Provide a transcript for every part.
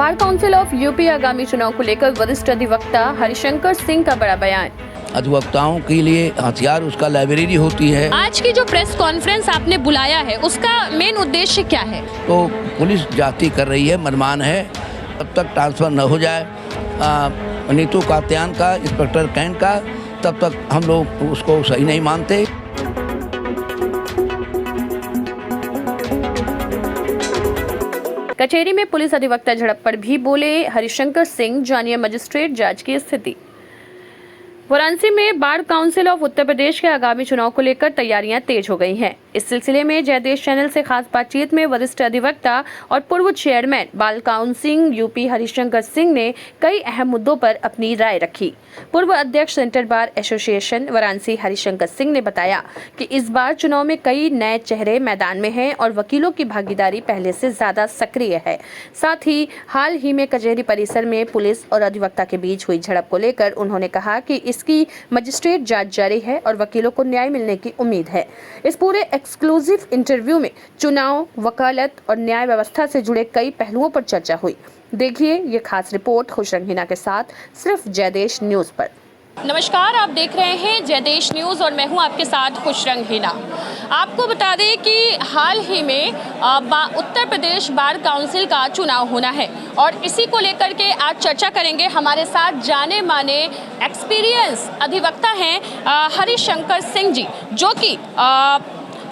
Bar council of UP आगामी चुनाव को लेकर वरिष्ठ अधिवक्ता हरिशंकर सिंह का बड़ा बयान। अधिवक्ताओं के लिए हथियार उसका लाइब्रेरी होती है। आज की जो प्रेस कॉन्फ्रेंस आपने बुलाया है उसका मेन उद्देश्य क्या है? तो पुलिस जाती कर रही है, मनमान है, तब तक ट्रांसफ़र न हो जाए नीतू कात्यायन का, इंस्पेक्टर कैंट का, तब तक हम लोग उसको सही नहीं मानते। कचहरी में पुलिस अधिवक्ता झड़प पर भी बोले हरिशंकर सिंह, जानिए मजिस्ट्रेट जज की स्थिति। वाराणसी में bar council of Uttar Pradesh के आगामी चुनाव को लेकर तैयारियां तेज हो गई हैं। इस सिलसिले में जयदेश चैनल से खास बातचीत में वरिष्ठ अधिवक्ता और पूर्व chairman bar council UP Harishankar Singh ने कई अहम मुद्दों पर अपनी राय रखी। पूर्व अध्यक्ष central bar association Varanasi Harishankar Singh ने बताया कि इस बार चुनाव में कई नए चेहरे मैदान में हैं और वकीलों की भागीदारी पहले से ज्यादा सक्रिय है। साथ ही हाल ही में कचहरी परिसर में पुलिस और अधिवक्ता के बीच हुई झड़प को लेकर उन्होंने कहा कि इसकी मजिस्ट्रेट जांच जारी है और वकीलों को न्याय मिलने की उम्मीद है। इस पूरे एक्सक्लूसिव इंटरव्यू में चुनाव, वकालत और न्याय व्यवस्था से जुड़े कई पहलुओं पर चर्चा हुई। देखिए ये खास रिपोर्ट खुशरंग हिना के साथ सिर्फ जयदेश न्यूज पर। नमस्कार, आप देख रहे हैं जयदेश न्यूज और मैं हूं आपके साथ खुशरंग हिना। आपको बता दें कि हाल ही में उत्तर प्रदेश बार काउंसिल का चुनाव होना है और इसी को लेकर के आज चर्चा करेंगे। हमारे साथ जाने माने एक्सपीरियंस अधिवक्ता हैं हरिशंकर सिंह जी, जो कि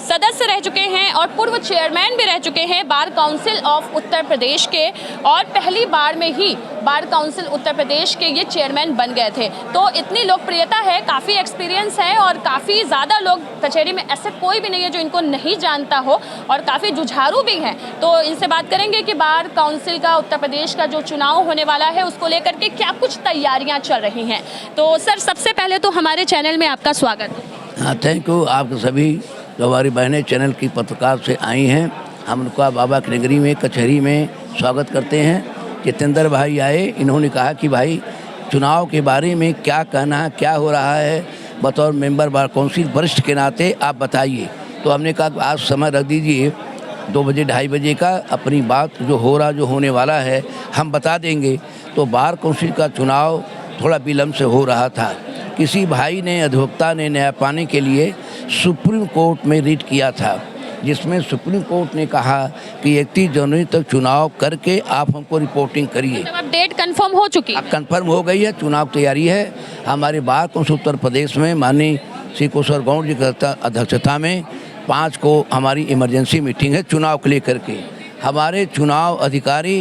सदस्य रह चुके हैं और पूर्व चेयरमैन भी रह चुके हैं bar council of Uttar Pradesh के, और पहली बार में ही बार काउंसिल उत्तर प्रदेश के ये चेयरमैन बन गए थे। तो इतनी लोकप्रियता है, काफ़ी एक्सपीरियंस है और काफ़ी ज़्यादा लोग कचहरी में, ऐसे कोई भी नहीं है जो इनको नहीं जानता हो, और काफ़ी जुझारू भी हैं। तो इनसे बात करेंगे कि बार काउंसिल का उत्तर प्रदेश का जो चुनाव होने वाला है उसको लेकर के क्या कुछ तैयारियाँ चल रही हैं। तो सर, सबसे पहले तो हमारे चैनल में आपका स्वागत है। हाँ, थैंक यू। आपके सभी जो हमारी बहनें चैनल की पत्रकार से आई हैं, हम उनका बाबा की नगरी में कचहरी में स्वागत करते हैं। जितेंद्र भाई आए, इन्होंने कहा कि भाई चुनाव के बारे में क्या कहना है, क्या हो रहा है, बतौर मेंबर बार काउंसिल वरिष्ठ के नाते आप बताइए। तो हमने कहा आज समय रख दीजिए, 2 बजे 2:30 बजे का अपनी बात जो हो रहा, जो होने वाला है हम बता देंगे। तो बार काउंसिल का चुनाव थोड़ा विलम्ब से हो रहा था। किसी भाई ने, अधिवक्ता ने न्याय पाने के लिए सुप्रीम कोर्ट में रिट किया था, जिसमें सुप्रीम कोर्ट ने कहा कि 31 जनवरी तक चुनाव करके आप हमको रिपोर्टिंग करिए। अब डेट कंफर्म हो चुकी है? कंफर्म हो गई है, चुनाव तैयारी है। हमारे बार काउंसिल उत्तर प्रदेश में माननीय श्री कुशर गौड़ जी की अध्यक्षता में 5 को हमारी इमरजेंसी मीटिंग है चुनाव को लेकर के। हमारे चुनाव अधिकारी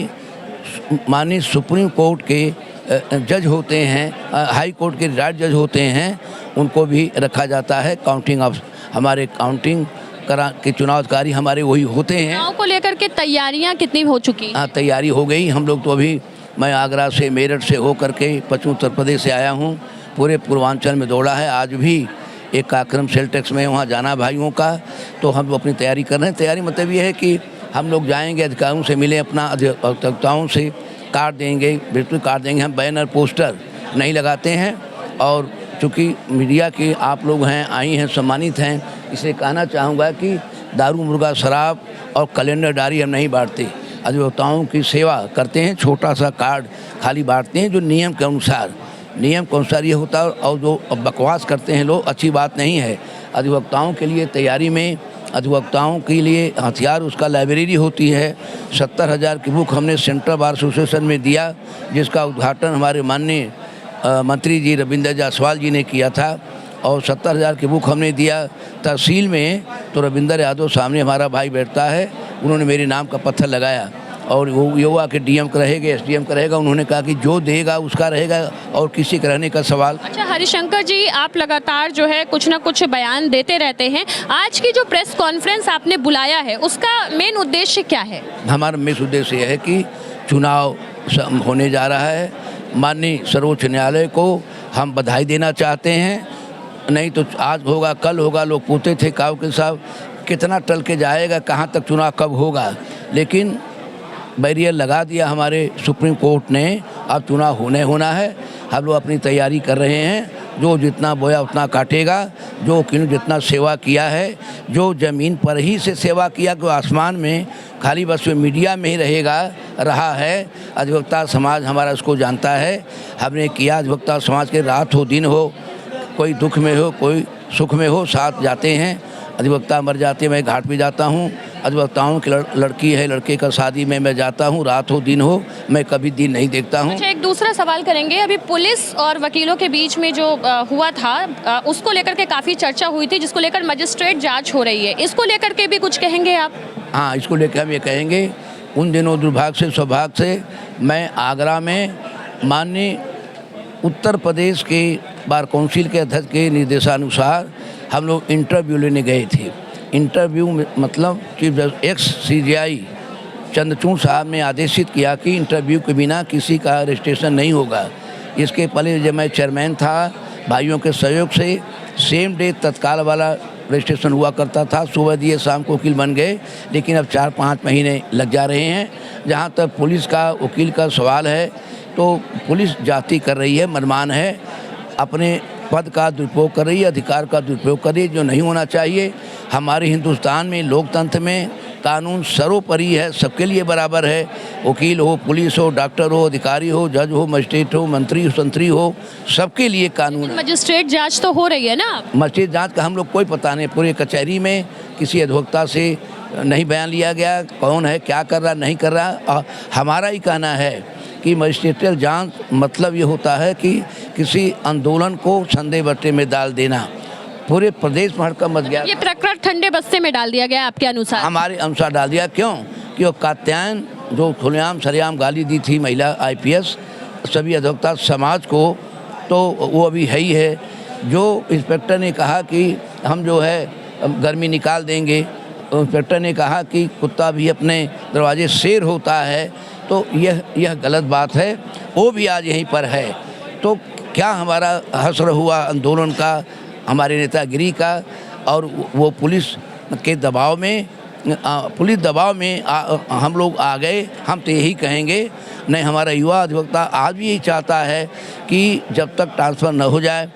माननीय सुप्रीम कोर्ट के जज होते हैं, हाई कोर्ट के रिटायर्ड जज होते हैं, उनको भी रखा जाता है। काउंटिंग ऑफ हमारे काउंटिंग करा के चुनाव अधिकारी हमारे वही होते हैं। चुनाव को लेकर के तैयारियां कितनी हो चुकी? हाँ, तैयारी हो गई। हम लोग तो अभी, मैं आगरा से, मेरठ से हो करके पश्चिम उत्तर प्रदेश से आया हूँ, पूरे पूर्वांचल में दौड़ा है। आज भी एक कार्यक्रम सेल टैक्स में वहाँ जाना भाइयों का, तो हम अपनी तैयारी कर रहे हैं। तैयारी मतलब ये है कि हम लोग जाएंगे, अधिकारियों से मिले, अपना अधिवक्ताओं से कार्ड देंगे, बिल्कुल कार्ड देंगे। हम बैनर पोस्टर नहीं लगाते हैं, और चूँकि मीडिया के आप लोग हैं, आई हैं, सम्मानित हैं, इसलिए कहना चाहूँगा कि दारू, मुर्गा, शराब और कैलेंडर डायरी हम नहीं बांटते। अधिवक्ताओं की सेवा करते हैं, छोटा सा कार्ड खाली बांटते हैं जो नियम के अनुसार ये होता है। और जो बकवास करते हैं लोग, अच्छी बात नहीं है। अधिवक्ताओं के लिए तैयारी में, अधिवक्ताओं के लिए हथियार उसका लाइब्रेरी होती है। 70,000 की बुक हमने सेंट्रल बार एसोसिएशन में दिया, जिसका उद्घाटन हमारे माननीय मंत्री जी रविंद्र जायसवाल जी ने किया था, और 70,000 की बुक हमने दिया तहसील में। तो रविंद्र यादव सामने हमारा भाई बैठता है, उन्होंने मेरे नाम का पत्थर लगाया, और वो युवा के डीएम का रहेगा, एसडीएम का रहेगा। उन्होंने कहा कि जो देगा उसका रहेगा और किसी का रहने का सवाल। अच्छा हरिशंकर जी, आप लगातार जो है कुछ ना कुछ बयान देते रहते हैं। आज की जो प्रेस कॉन्फ्रेंस आपने बुलाया है उसका मेन उद्देश्य क्या है? हमारा मेन उद्देश्य यह है कि चुनाव होने जा रहा है। माननीय सर्वोच्च न्यायालय को हम बधाई देना चाहते हैं। नहीं तो आज होगा, कल होगा, लोग पूछते थे काव के साहब कितना टल के जाएगा, कहाँ तक चुनाव कब होगा, लेकिन बैरियर लगा दिया हमारे सुप्रीम कोर्ट ने। अब चुनाव होना है। हम लोग अपनी तैयारी कर रहे हैं। जो जितना बोया उतना काटेगा, जो जितना सेवा किया है, जो ज़मीन पर ही से सेवा किया, जो आसमान में खाली बस में मीडिया में ही रहेगा, रहा है। अधिवक्ता समाज हमारा उसको जानता है। हमने किया, अधिवक्ता समाज के रात हो दिन हो, कोई दुख में हो कोई सुख में हो, साथ जाते हैं। अधिवक्ता मर जाते हैं, मैं घाट पे जाता हूँ। अधिवक्ताओं की लड़की है, लड़के का शादी में मैं जाता हूँ, रात हो दिन हो, मैं कभी दिन नहीं देखता हूँ। अच्छा, एक दूसरा सवाल करेंगे। अभी पुलिस और वकीलों के बीच में जो हुआ था, उसको लेकर के काफ़ी चर्चा हुई थी, जिसको लेकर मजिस्ट्रेट जांच हो रही है। इसको लेकर के भी कुछ कहेंगे आप? हाँ, इसको लेकर हम ये कहेंगे, उन दिनों दुर्भाग्य से सौभाग्य से मैं आगरा में माननीय उत्तर प्रदेश के बार काउंसिल के अध्यक्ष के निर्देशानुसार हम लोग इंटरव्यू लेने गए थे। इंटरव्यू में मतलब chief justice x CJI Chandrachud साहब ने आदेशित किया कि इंटरव्यू के बिना किसी का रजिस्ट्रेशन नहीं होगा। इसके पहले जब मैं चेयरमैन था, भाइयों के सहयोग से सेम डे तत्काल वाला रजिस्ट्रेशन हुआ करता था। सुबह दिए शाम को वकील बन गए, लेकिन अब 4-5 महीने लग जा रहे हैं। जहाँ तक पुलिस का वकील का सवाल है, तो पुलिस जाति कर रही है, मनमान है, अपने पद का दुरुपयोग कर रही है, अधिकार का दुरुपयोग कर रही है, जो नहीं होना चाहिए। हमारे हिंदुस्तान में लोकतंत्र में कानून सर्वोपरि है, सबके लिए बराबर है। वकील हो, पुलिस हो, डॉक्टर हो, अधिकारी हो, जज हो, मजिस्ट्रेट हो, मंत्री हो, संतरी हो, सबके लिए कानून है। मजिस्ट्रेट जांच तो हो रही है ना? मजिस्ट्रेट जांच का हम लोग कोई पता नहीं। पूरे कचहरी में किसी अधिवक्ता से नहीं बयान लिया गया, कौन है, क्या कर रहा, नहीं कर रहा। हमारा ही कहना है कि मजिस्ट्रेटियल जांच मतलब ये होता है कि किसी आंदोलन को संदेह बट्टे में डाल देना। पूरे प्रदेश में हड़कंप मच गया। ये प्रकरण ठंडे बस्ते में डाल दिया गया आपके अनुसार? हमारे अनुसार डाल दिया। क्यों? कि वो कात्यायन जो खुलेआम सरेआम गाली दी थी महिला IPS सभी अधिवक्ता समाज को, तो वो अभी है ही है। जो इंस्पेक्टर ने कहा कि हम जो है गर्मी निकाल देंगे, इंस्पेक्टर ने कहा कि कुत्ता भी अपने दरवाजे शेर होता है, तो यह गलत बात है। वो भी आज यहीं पर है। तो क्या हमारा हश्र हुआ आंदोलन का, हमारे नेतागिरी का, और वो पुलिस के दबाव में हम लोग आ गए। हम तो यही कहेंगे, नहीं, हमारा युवा अधिवक्ता आज भी यही चाहता है कि जब तक ट्रांसफ़र न हो जाए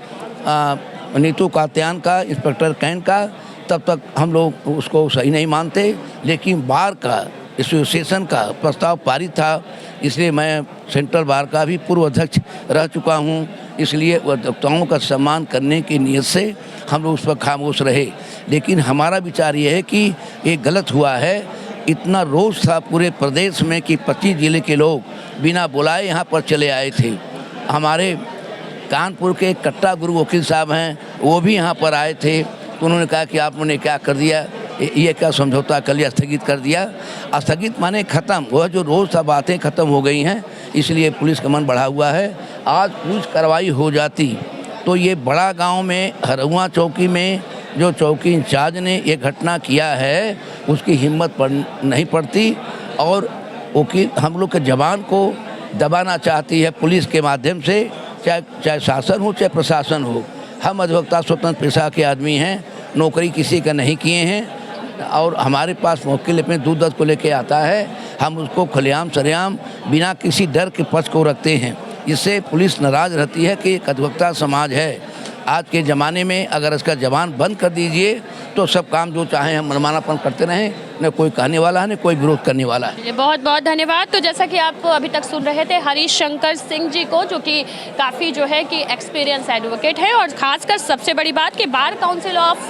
नीतू कात्यायन का, इंस्पेक्टर कैंट का, तब तक हम लोग उसको सही नहीं मानते। लेकिन बार का एसोसिएशन का प्रस्ताव पारित था, इसलिए मैं सेंट्रल बार का भी पूर्व अध्यक्ष रह चुका हूँ। इसलिए अधिवक्ताओं का सम्मान करने की नीयत से हम लोग उस पर खामोश रहे। लेकिन हमारा विचार ये है कि ये गलत हुआ है। इतना रोष था पूरे प्रदेश में कि 25 जिले के लोग बिना बुलाए यहाँ पर चले आए थे। हमारे कानपुर के कट्टा गुरु वकील साहब हैं, वो भी यहाँ पर आए थे। तो उन्होंने कहा कि आपने क्या कर दिया, ये क्या समझौता कर लिया, स्थगित कर दिया। स्थगित माने ख़त्म, वह जो रोज़ सब बातें ख़त्म हो गई हैं। इसलिए पुलिस का मन बढ़ा हुआ है। आज पुलिस कार्रवाई हो जाती तो ये बड़ा गांव में हरुआ चौकी में जो चौकी इंचार्ज ने ये घटना किया है, उसकी हिम्मत नहीं पड़ती, और वकील हम लोग के जवान को दबाना चाहती है पुलिस के माध्यम से, चाहे शासन हो चाहे प्रशासन हो। हम अधिवक्ता स्वतंत्र पेशा के आदमी हैं, नौकरी किसी का नहीं किए हैं, और हमारे पास वकील अपने दूध दर्द को लेके आता है, हम उसको खुलेआम सरेआम बिना किसी डर के पक्ष को रखते हैं। इससे पुलिस नाराज़ रहती है कि एक अधिवक्ता समाज है। आज के ज़माने में अगर इसका जबान बंद कर दीजिए तो सब काम जो चाहें हम मनमानापन करते रहें, न कोई कहने वाला है न कोई विरोध करने वाला है। बहुत बहुत धन्यवाद। तो जैसा कि आप अभी तक सुन रहे थे हरिशंकर सिंह जी को, जो कि काफ़ी जो है कि एक्सपीरियंस एडवोकेट है, और खासकर सबसे बड़ी बात कि bar council of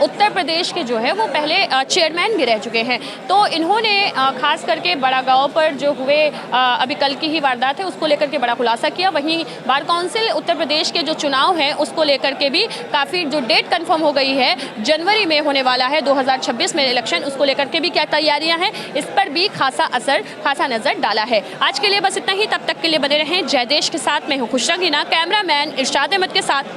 Uttar Pradesh के जो है वो पहले चेयरमैन भी रह चुके हैं। तो इन्होंने खास करके बड़ा गाँव पर जो हुए अभी कल की ही वारदात है उसको लेकर के बड़ा खुलासा किया। वहीं बार काउंसिल उत्तर प्रदेश के जो चुनाव हैं उसको लेकर के भी काफ़ी जो डेट कन्फर्म हो गई है, जनवरी में होने वाला है 2026 में इलेक्शन, उसको लेकर के भी क्या तैयारियां हैं, इस पर भी खासा नजर डाला है। आज के लिए बस इतना ही। तब तक के लिए बने रहें जय देश के साथ। मैं हूं खुशरंगीना, कैमरामैन इरशाद अहमद के साथ।